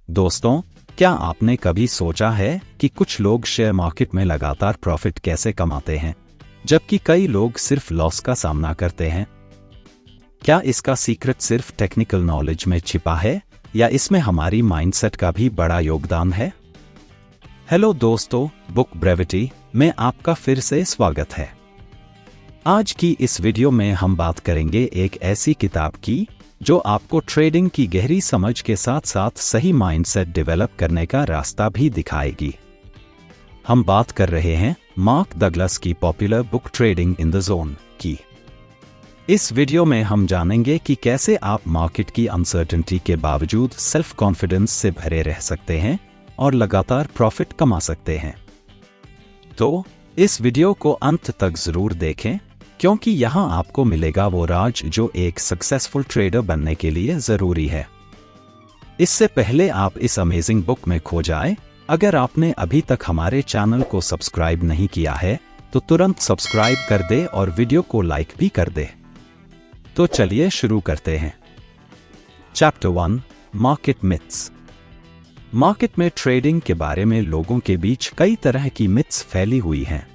दोस्तों, क्या आपने कभी सोचा है कि कुछ लोग शेयर मार्केट में लगातार प्रॉफिट कैसे कमाते हैं, जबकि कई लोग सिर्फ लॉस का सामना करते हैं? क्या इसका सीक्रेट सिर्फ टेक्निकल नॉलेज में छिपा है या इसमें हमारी माइंडसेट का भी बड़ा योगदान है? हेलो दोस्तों, बुक ब्रेविटी में आपका फिर से स्वागत है। आज की इस वीडियो में हम बात करेंगे एक ऐसी किताब की जो आपको ट्रेडिंग की गहरी समझ के साथ साथ सही माइंडसेट डेवलप करने का रास्ता भी दिखाएगी। हम बात कर रहे हैं मार्क डगलस की popular book trading in the zone की। इस वीडियो में हम जानेंगे कि कैसे आप मार्केट की अनसर्टेनिटी के बावजूद सेल्फ कॉन्फिडेंस से भरे रह सकते हैं और लगातार प्रॉफिट कमा सकते हैं। तो इस वीडियो को अंत तक जरूर देखें, क्योंकि यहां आपको मिलेगा वो राज जो एक सक्सेसफुल ट्रेडर बनने के लिए जरूरी है। इससे पहले आप इस अमेजिंग बुक में खो जाएं, अगर आपने अभी तक हमारे चैनल को सब्सक्राइब नहीं किया है तो तुरंत सब्सक्राइब कर दे और वीडियो को लाइक भी कर दे। तो चलिए शुरू करते हैं। Chapter 1, market myths. मार्केट में ट्रेडिंग के बारे में लोगों के बीच कई तरह की मिथ्स फैली हुई हैं।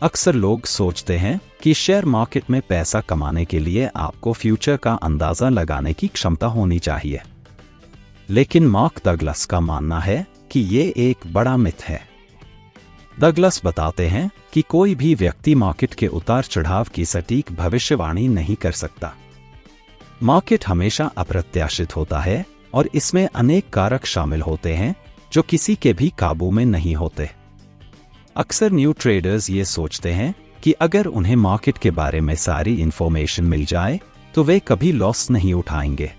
अक्सर लोग सोचते हैं कि शेयर मार्केट में पैसा कमाने के लिए आपको फ्यूचर का अंदाजा लगाने की क्षमता होनी चाहिए, लेकिन मार्क डगलस का मानना है कि ये एक बड़ा मिथ है। डगलस बताते हैं कि कोई भी व्यक्ति मार्केट के उतार चढ़ाव की सटीक भविष्यवाणी नहीं कर सकता। मार्केट हमेशा अप्रत्याशित होता है और इसमें अनेक कारक शामिल होते हैं जो किसी के भी काबू में नहीं होते। अक्सर न्यू ट्रेडर्स ये सोचते हैं कि अगर उन्हें मार्केट के बारे में सारी इंफॉर्मेशन मिल जाए तो वे कभी लॉस नहीं उठाएंगे।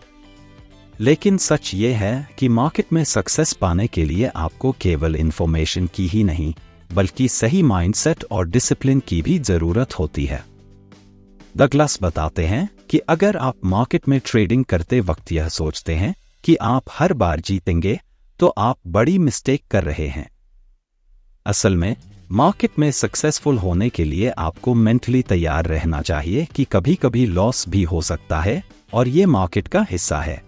लेकिन सच ये है कि मार्केट में सक्सेस पाने के लिए आपको केवल इंफॉर्मेशन की ही नहीं, बल्कि सही माइंडसेट और डिसिप्लिन की भी जरूरत होती है। डगलस बताते हैं कि अगर आप मार्केट में ट्रेडिंग करते वक्त यह सोचते हैं कि आप हर बार जीतेंगे, तो आप बड़ी मिस्टेक कर रहे हैं। असल में मार्केट में सक्सेसफुल होने के लिए आपको मेंटली तैयार रहना चाहिए कि कभी कभी लॉस भी हो सकता है और ये मार्केट का हिस्सा है।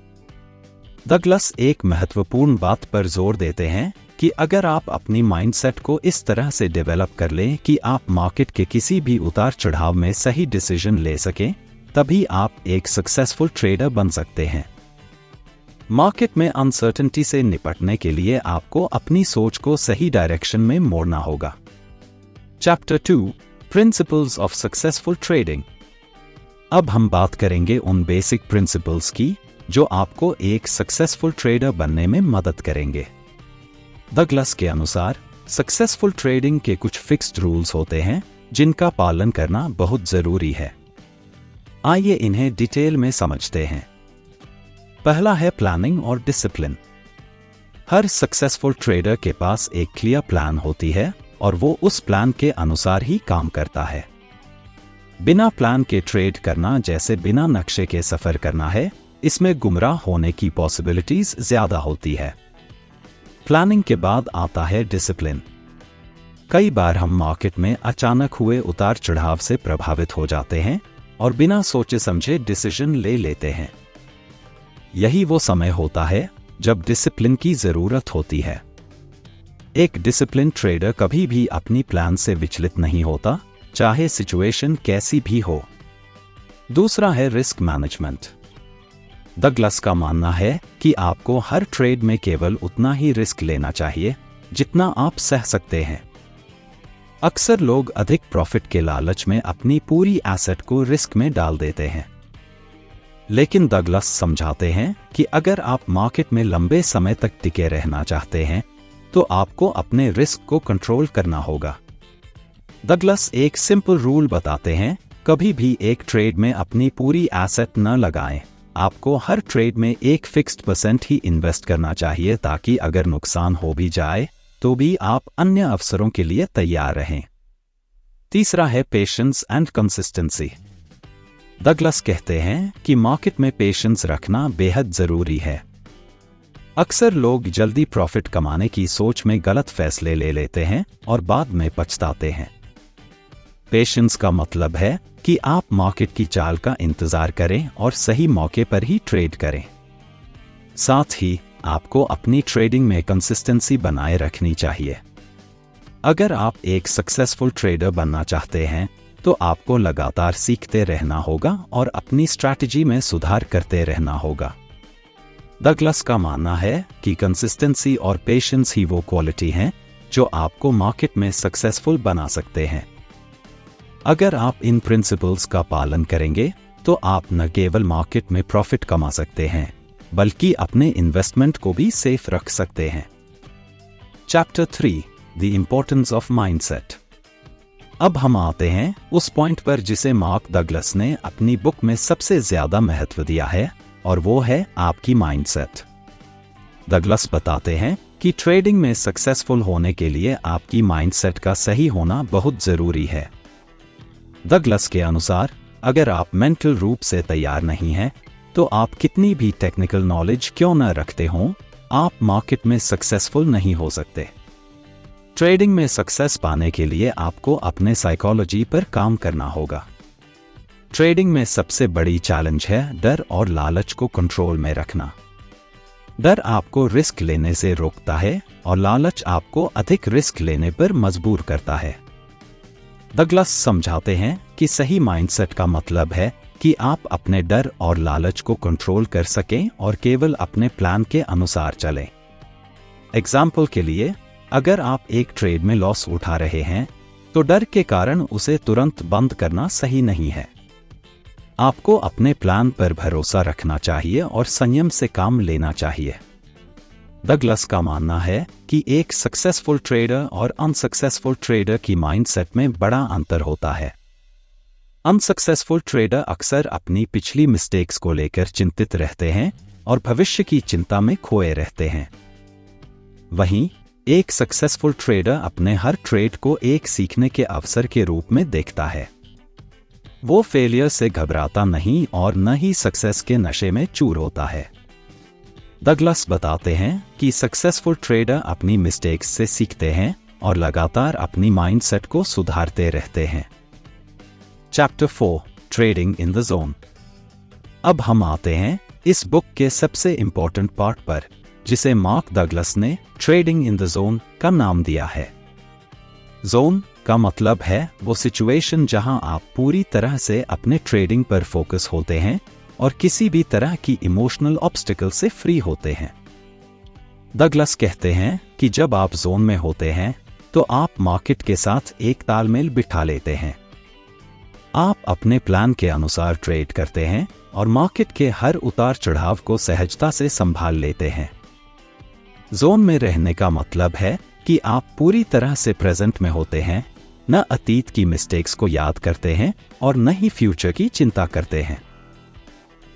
डगलस एक महत्वपूर्ण बात पर जोर देते हैं कि अगर आप अपनी माइंडसेट को इस तरह से डेवलप कर लें कि आप मार्केट के किसी भी उतार चढ़ाव में सही डिसीजन ले सकें, तभी आप एक सक्सेसफुल ट्रेडर बन सकते हैं। मार्केट में अनसर्टेनिटी से निपटने के लिए आपको अपनी सोच को सही डायरेक्शन में मोड़ना होगा। Chapter 2, principles of successful trading. अब हम बात करेंगे उन बेसिक प्रिंसिपल्स की जो आपको एक सक्सेसफुल ट्रेडर बनने में मदद करेंगे। डगलस के अनुसार सक्सेसफुल ट्रेडिंग के कुछ फिक्स्ड रूल्स होते हैं जिनका पालन करना बहुत जरूरी है। आइए इन्हें डिटेल में समझते हैं। पहला है प्लानिंग और डिसिप्लिन। हर सक्सेसफुल ट्रेडर के पास एक क्लियर प्लान होती है और वो उस प्लान के अनुसार ही काम करता है। बिना प्लान के ट्रेड करना जैसे बिना नक्शे के सफर करना है, इसमें गुमराह होने की पॉसिबिलिटीज ज्यादा होती है। प्लानिंग के बाद आता है डिसिप्लिन। कई बार हम मार्केट में अचानक हुए उतार चढ़ाव से प्रभावित हो जाते हैं और बिना सोचे समझे डिसीजन ले लेते हैं। यही वो समय होता है जब डिसिप्लिन की जरूरत होती है। एक डिसिप्लिन ट्रेडर कभी भी अपनी प्लान से विचलित नहीं होता, चाहे सिचुएशन कैसी भी हो। दूसरा है रिस्क मैनेजमेंट। डगलस का मानना है कि आपको हर ट्रेड में केवल उतना ही रिस्क लेना चाहिए जितना आप सह सकते हैं। अक्सर लोग अधिक प्रॉफिट के लालच में अपनी पूरी एसेट को रिस्क में डाल देते हैं, लेकिन डगलस समझाते हैं कि अगर आप मार्केट में लंबे समय तक टिके रहना चाहते हैं तो आपको अपने रिस्क को कंट्रोल करना होगा। डगलस एक सिंपल रूल बताते हैं, कभी भी एक ट्रेड में अपनी पूरी एसेट न लगाएं। आपको हर ट्रेड में एक फिक्स्ड % ही इन्वेस्ट करना चाहिए, ताकि अगर नुकसान हो भी जाए तो भी आप अन्य अवसरों के लिए तैयार रहें। तीसरा है पेशेंस एंड कंसिस्टेंसी। डगलस कहते हैं कि मार्केट में पेशेंस रखना बेहद जरूरी है। अक्सर लोग जल्दी प्रॉफिट कमाने की सोच में गलत फैसले ले लेते हैं और बाद में पछताते हैं। पेशेंस का मतलब है कि आप मार्केट की चाल का इंतजार करें और सही मौके पर ही ट्रेड करें। साथ ही आपको अपनी ट्रेडिंग में कंसिस्टेंसी बनाए रखनी चाहिए। अगर आप एक सक्सेसफुल ट्रेडर बनना चाहते हैं तो आपको लगातार सीखते रहना होगा और अपनी स्ट्रैटेजी में सुधार करते रहना होगा। डगलस का मानना है कि कंसिस्टेंसी और पेशेंस ही वो क्वालिटी हैं जो आपको मार्केट में सक्सेसफुल बना सकते हैं। अगर आप इन प्रिंसिपल्स का पालन करेंगे तो आप न केवल मार्केट में प्रॉफिट कमा सकते हैं बल्कि अपने इन्वेस्टमेंट को भी सेफ रख सकते हैं। Chapter 3 the importance of mindset. अब हम आते हैं उस पॉइंट पर जिसे मार्क डगलस ने अपनी बुक में सबसे ज्यादा महत्व दिया है, और वो है आपकी माइंडसेट। डगलस बताते हैं कि ट्रेडिंग में सक्सेसफुल होने के लिए आपकी माइंडसेट का सही होना बहुत जरूरी है। डगलस के अनुसार अगर आप मेंटल रूप से तैयार नहीं हैं, तो आप कितनी भी टेक्निकल नॉलेज क्यों न रखते हों, आप मार्केट में सक्सेसफुल नहीं हो सकते। ट्रेडिंग में सक्सेस पाने के लिए आपको अपने साइकोलॉजी पर काम करना होगा। ट्रेडिंग में सबसे बड़ी चैलेंज है डर और लालच को कंट्रोल में रखना। डर आपको रिस्क लेने से रोकता है और लालच आपको अधिक रिस्क लेने पर मजबूर करता है। डगलस समझाते हैं कि सही माइंडसेट का मतलब है कि आप अपने डर और लालच को कंट्रोल कर सकें और केवल अपने प्लान के अनुसार चलें। एग्जाम्पल के लिए, अगर आप एक ट्रेड में लॉस उठा रहे हैं तो डर के कारण उसे तुरंत बंद करना सही नहीं है। आपको अपने प्लान पर भरोसा रखना चाहिए और संयम से काम लेना चाहिए। डगलस का मानना है कि एक सक्सेसफुल ट्रेडर और अनसक्सेसफुल ट्रेडर की माइंडसेट में बड़ा अंतर होता है। अनसक्सेसफुल ट्रेडर अक्सर अपनी पिछली मिस्टेक्स को लेकर चिंतित रहते हैं और भविष्य की चिंता में खोए रहते हैं। वहीं एक सक्सेसफुल ट्रेडर अपने हर ट्रेड को एक सीखने के अवसर के रूप में देखता है। वो फेलियर से घबराता नहीं और न ही सक्सेस के नशे में चूर होता है। डगलस बताते हैं कि सक्सेसफुल ट्रेडर अपनी मिस्टेक्स से सीखते हैं और लगातार अपनी माइंडसेट को सुधारते रहते हैं। Chapter 4 trading in the zone. अब हम आते हैं इस बुक के सबसे इंपॉर्टेंट पार्ट पर, जिसे मार्क डगलस ने ट्रेडिंग इन द जोन का नाम दिया है। जोन का मतलब है वो सिचुएशन जहां आप पूरी तरह से अपने ट्रेडिंग पर फोकस होते हैं और किसी भी तरह की इमोशनल ऑब्स्टिकल से फ्री होते हैं। डगलस कहते हैं कि जब आप जोन में होते हैं तो आप मार्केट के साथ एक तालमेल बिठा लेते हैं। आप अपने प्लान के अनुसार ट्रेड करते हैं और मार्केट के हर उतार चढ़ाव को सहजता से संभाल लेते हैं। जोन में रहने का मतलब है कि आप पूरी तरह से प्रेजेंट में होते हैं, न अतीत की मिस्टेक्स को याद करते हैं और न ही फ्यूचर की चिंता करते हैं।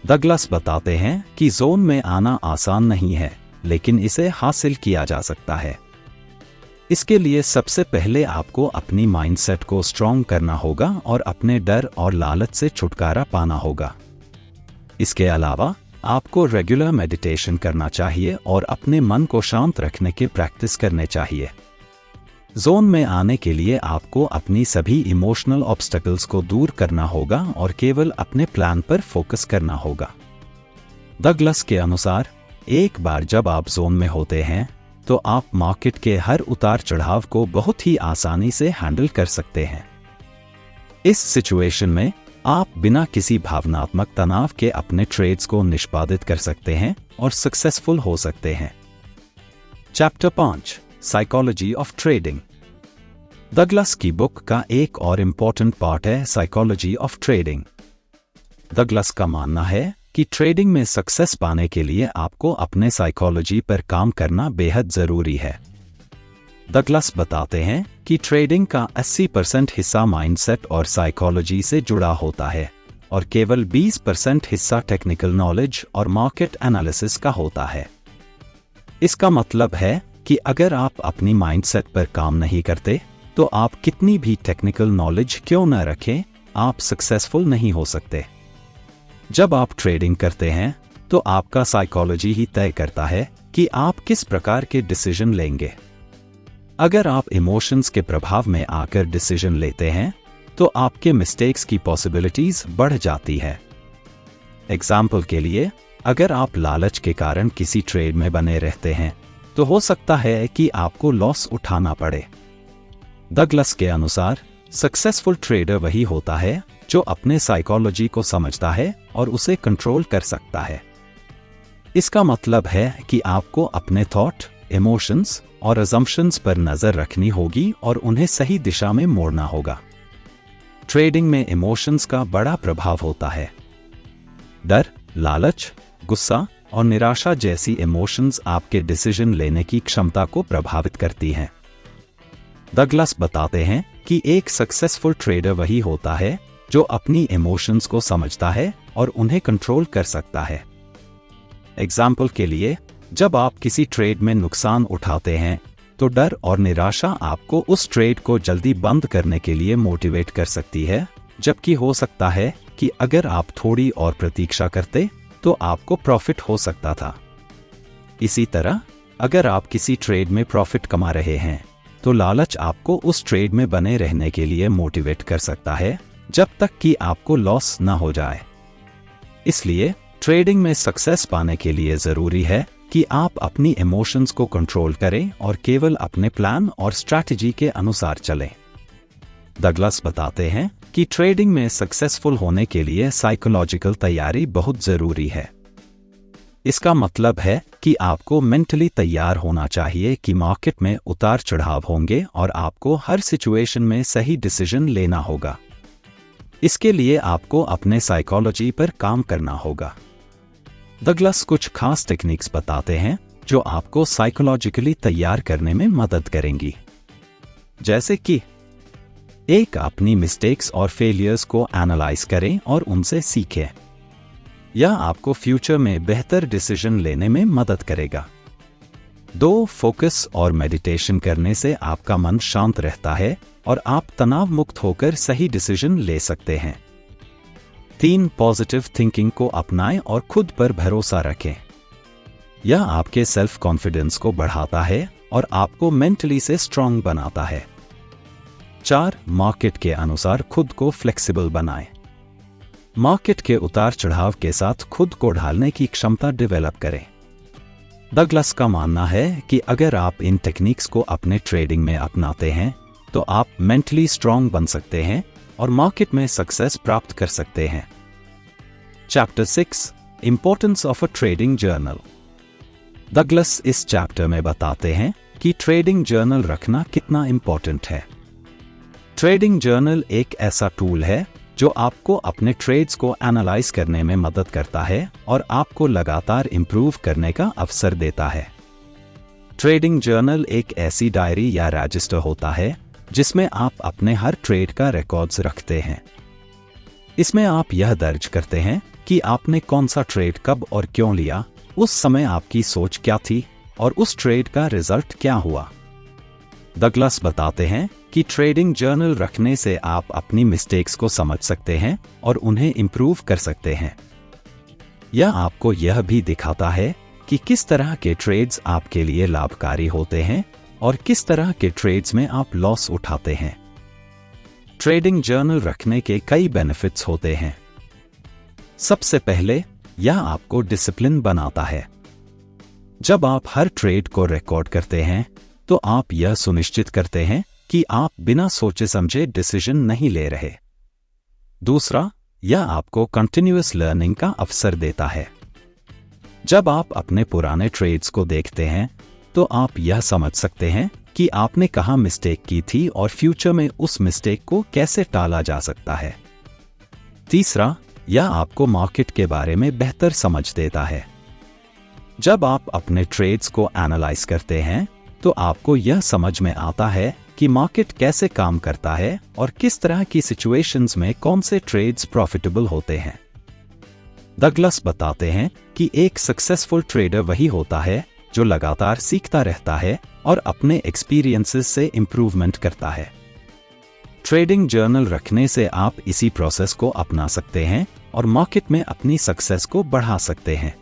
डगलस बताते हैं कि जोन में आना आसान नहीं है, लेकिन इसे हासिल किया जा सकता है। इसके लिए सबसे पहले आपको अपनी माइंडसेट को स्ट्रॉन्ग करना होगा और अपने डर और लालच से छुटकारा पाना होगा। इसके अलावा आपको रेगुलर मेडिटेशन करना चाहिए और अपने मन को शांत रखने की प्रैक्टिस करने चाहिए। जोन में आने के लिए आपको अपनी सभी इमोशनल ऑब्स्टेकल्स को दूर करना होगा और केवल अपने प्लान पर फोकस करना होगा। डगलस के अनुसार एक बार जब आप जोन में होते हैं तो आप मार्केट के हर उतार चढ़ाव को बहुत ही आसानी से हैंडल कर सकते हैं। इस सिचुएशन में आप बिना किसी भावनात्मक तनाव के अपने ट्रेड्स को निष्पादित कर सकते हैं और सक्सेसफुल हो सकते हैं। Chapter 5 psychology of trading. Douglas की बुक का एक और इम्पॉर्टेंट पार्ट है साइकोलॉजी ऑफ ट्रेडिंग। डगलस का मानना है कि ट्रेडिंग में सक्सेस पाने के लिए आपको अपने साइकोलॉजी पर काम करना बेहद जरूरी है। डगलस बताते हैं कि ट्रेडिंग का 80% हिस्सा माइंडसेट और साइकोलॉजी से जुड़ा होता है और केवल 20% हिस्सा टेक्निकल नॉलेज और मार्केट एनालिसिस का होता है। इसका मतलब है कि अगर आप अपनी माइंडसेट पर काम नहीं करते तो आप कितनी भी टेक्निकल नॉलेज क्यों न रखें, आप सक्सेसफुल नहीं हो सकते। जब आप ट्रेडिंग करते हैं तो आपका साइकोलॉजी ही तय करता है कि आप किस प्रकार के डिसीजन लेंगे। अगर आप इमोशंस के प्रभाव में आकर डिसीजन लेते हैं तो आपके मिस्टेक्स की पॉसिबिलिटीज बढ़ जाती है। एग्जाम्पल के लिए, अगर आप लालच के कारण किसी ट्रेड में बने रहते हैं तो हो सकता है कि आपको लॉस उठाना पड़े। डगलस के अनुसार सक्सेसफुल ट्रेडर वही होता है जो अपने साइकोलॉजी को समझता है और उसे कंट्रोल कर सकता है। इसका मतलब है कि आपको अपने थॉट, इमोशंस और अजम्पशंस पर नजर रखनी होगी और उन्हें सही दिशा में मोड़ना होगा। ट्रेडिंग में इमोशंस का बड़ा प्रभाव होता है। डर, लालच, गुस्सा और निराशा जैसी इमोशंस आपके डिसीजन लेने की क्षमता को प्रभावित करती हैं। डगलस बताते हैं कि एक सक्सेसफुल ट्रेडर वही होता है जो अपनी इमोशंस को समझता है और उन्हें कंट्रोल कर सकता है। एग्जाम्पल के लिए, जब आप किसी ट्रेड में नुकसान उठाते हैं तो डर और निराशा आपको उस ट्रेड को जल्दी बंद करने के लिए मोटिवेट कर सकती है, जबकि हो सकता है कि अगर आप थोड़ी और प्रतीक्षा करते तो आपको प्रॉफिट हो सकता था। इसी तरह, अगर आप किसी ट्रेड में प्रॉफिट कमा रहे हैं तो लालच आपको उस ट्रेड में बने रहने के लिए मोटिवेट कर सकता है जब तक कि आपको लॉस न हो जाए। इसलिए ट्रेडिंग में सक्सेस पाने के लिए जरूरी है कि आप अपनी इमोशंस को कंट्रोल करें और केवल अपने प्लान और स्ट्रैटेजी के अनुसार चलें। डगलस बताते हैं कि ट्रेडिंग में सक्सेसफुल होने के लिए साइकोलॉजिकल तैयारी बहुत जरूरी है। इसका मतलब है कि आपको मेंटली तैयार होना चाहिए कि मार्केट में उतार चढ़ाव होंगे और आपको हर सिचुएशन में सही डिसीजन लेना होगा। इसके लिए आपको अपने साइकोलॉजी पर काम करना होगा। डगलस कुछ खास टेक्निक्स बताते हैं जो आपको साइकोलॉजिकली तैयार करने में मदद करेंगी। जैसे कि एक, अपनी मिस्टेक्स और फेलियर्स को एनालाइज करें और उनसे सीखें। यह आपको फ्यूचर में बेहतर डिसीजन लेने में मदद करेगा। 2, फोकस और मेडिटेशन करने से आपका मन शांत रहता है और आप तनाव मुक्त होकर सही डिसीजन ले सकते हैं। 3, पॉजिटिव थिंकिंग को अपनाएं और खुद पर भरोसा रखें। यह आपके सेल्फ कॉन्फिडेंस को बढ़ाता है और आपको मेंटली से स्ट्रांग बनाता है। 4, मार्केट के अनुसार खुद को फ्लेक्सिबल बनाएं। मार्केट के उतार चढ़ाव के साथ खुद को ढालने की क्षमता डेवलप करें। डगलस का मानना है कि अगर आप इन टेक्निक्स को अपने ट्रेडिंग में अपनाते हैं तो आप मेंटली स्ट्रांग बन सकते हैं और मार्केट में सक्सेस प्राप्त कर सकते हैं। Chapter 6, importance of a trading journal. Douglas इस चैप्टर में बताते हैं कि ट्रेडिंग जर्नल रखना कितना इंपॉर्टेंट है। ट्रेडिंग जर्नल एक ऐसा टूल है जो आपको अपने ट्रेड्स को एनालाइज करने में मदद करता है और आपको लगातार इंप्रूव करने का अवसर देता है। ट्रेडिंग जर्नल एक ऐसी डायरी या रजिस्टर होता है जिसमें आप अपने हर ट्रेड का रिकॉर्ड्स रखते हैं। इसमें आप यह दर्ज करते हैं कि आपने कौन सा ट्रेड कब और क्यों लिया, उस समय आपकी सोच क्या थी और उस ट्रेड का रिजल्ट क्या हुआ। डगलस बताते हैं कि ट्रेडिंग जर्नल रखने से आप अपनी मिस्टेक्स को समझ सकते हैं और उन्हें इंप्रूव कर सकते हैं। यह आपको यह भी दिखाता है कि किस तरह के ट्रेड्स आपके लिए लाभकारी होते हैं और किस तरह के ट्रेड्स में आप लॉस उठाते हैं। ट्रेडिंग जर्नल रखने के कई बेनिफिट्स होते हैं। सबसे पहले, यह आपको डिसिप्लिन बनाता है। जब आप हर ट्रेड को रिकॉर्ड करते हैं तो आप यह सुनिश्चित करते हैं कि आप बिना सोचे समझे डिसीजन नहीं ले रहे। दूसरा, यह आपको कंटिन्यूअस लर्निंग का अवसर देता है। जब आप अपने पुराने ट्रेड्स को देखते हैं तो आप यह समझ सकते हैं कि आपने कहाँ मिस्टेक की थी और फ्यूचर में उस मिस्टेक को कैसे टाला जा सकता है। तीसरा, यह आपको मार्केट के बारे में बेहतर समझ देता है। जब आप अपने ट्रेड्स को एनालाइज करते हैं तो आपको यह समझ में आता है कि मार्केट कैसे काम करता है और किस तरह की सिचुएशंस में कौन से ट्रेड्स प्रॉफिटेबल होते हैं। डगलस बताते हैं कि एक सक्सेसफुल ट्रेडर वही होता है जो लगातार सीखता रहता है और अपने एक्सपीरियंसेस से इंप्रूवमेंट करता है। ट्रेडिंग जर्नल रखने से आप इसी प्रोसेस को अपना सकते हैं और मार्केट में अपनी सक्सेस को बढ़ा सकते हैं।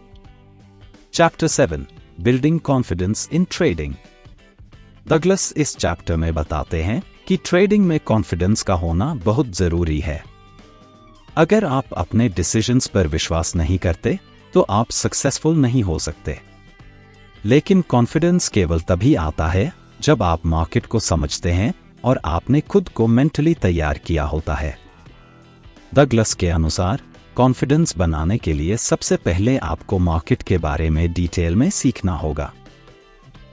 Chapter 7, building confidence in trading. Douglas इस चैप्टर में बताते हैं कि ट्रेडिंग में कॉन्फिडेंस का होना बहुत जरूरी है। अगर आप अपने डिसीजंस पर विश्वास नहीं करते तो आप सक्सेसफुल नहीं हो सकते। लेकिन कॉन्फिडेंस केवल तभी आता है जब आप मार्केट को समझते हैं और आपने खुद को मेंटली तैयार किया होता है। डगलस के अनुसार कॉन्फिडेंस बनाने के लिए सबसे पहले आपको मार्केट के बारे में डिटेल में सीखना होगा।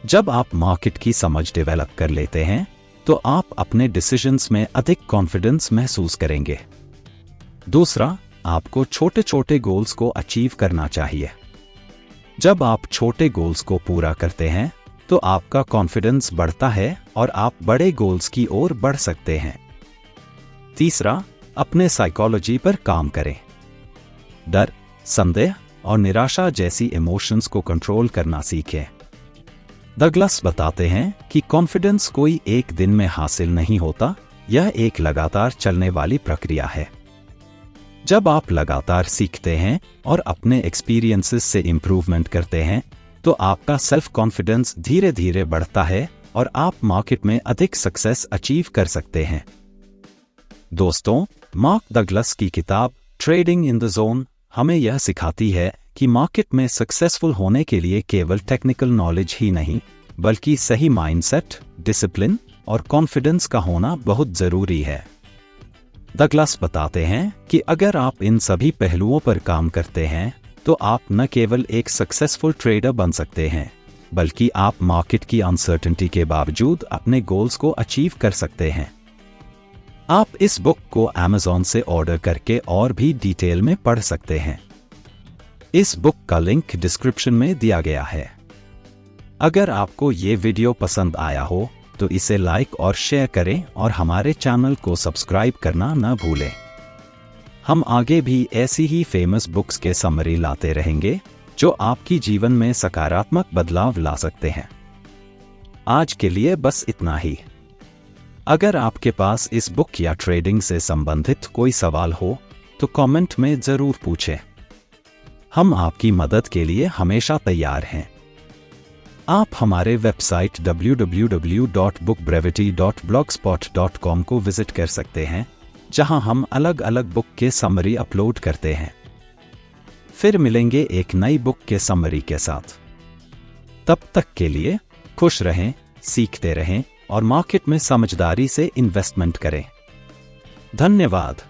जब आप मार्केट की समझ डेवलप कर लेते हैं तो आप अपने डिसीजंस में अधिक कॉन्फिडेंस महसूस करेंगे। दूसरा, आपको छोटे छोटे गोल्स को अचीव करना चाहिए। जब आप छोटे गोल्स को पूरा करते हैं तो आपका कॉन्फिडेंस बढ़ता है और आप बड़े गोल्स की ओर बढ़ सकते हैं। तीसरा, अपने साइकोलॉजी पर काम करें। डर, संदेह और निराशा जैसी इमोशंस को कंट्रोल करना सीखें। डगलस बताते हैं कि कॉन्फिडेंस कोई एक दिन में हासिल नहीं होता, यह एक लगातार चलने वाली प्रक्रिया है। जब आप लगातार सीखते हैं और अपने एक्सपीरियंसेस से इंप्रूवमेंट करते हैं तो आपका सेल्फ कॉन्फिडेंस धीरे धीरे बढ़ता है और आप मार्केट में अधिक सक्सेस अचीव कर सकते हैं। दोस्तों, मार्क डगलस की किताब ट्रेडिंग इन द जोन हमें यह सिखाती है कि मार्केट में सक्सेसफुल होने के लिए केवल टेक्निकल नॉलेज ही नहीं, बल्कि सही माइंडसेट, डिसिप्लिन और कॉन्फिडेंस का होना बहुत जरूरी है। डगलस बताते हैं कि अगर आप इन सभी पहलुओं पर काम करते हैं तो आप न केवल एक सक्सेसफुल ट्रेडर बन सकते हैं, बल्कि आप मार्केट की अनसर्टेनिटी के बावजूद अपने गोल्स को अचीव कर सकते हैं। आप इस बुक को Amazon से ऑर्डर करके और भी डिटेल में पढ़ सकते हैं। इस बुक का लिंक डिस्क्रिप्शन में दिया गया है। अगर आपको ये वीडियो पसंद आया हो तो इसे लाइक और शेयर करें और हमारे चैनल को सब्सक्राइब करना न भूलें। हम आगे भी ऐसी ही फेमस बुक्स के समरी लाते रहेंगे जो आपकी जीवन में सकारात्मक बदलाव ला सकते हैं। आज के लिए बस इतना ही। अगर आपके पास इस बुक या ट्रेडिंग से संबंधित कोई सवाल हो तो कमेंट में जरूर पूछें। हम आपकी मदद के लिए हमेशा तैयार हैं। आप हमारे वेबसाइट www.bookbrevity.blogspot.com को विजिट कर सकते हैं, जहां हम अलग अलग बुक के समरी अपलोड करते हैं। फिर मिलेंगे एक नई बुक के समरी के साथ। तब तक के लिए खुश रहें, सीखते रहें और मार्केट में समझदारी से इन्वेस्टमेंट करें। धन्यवाद।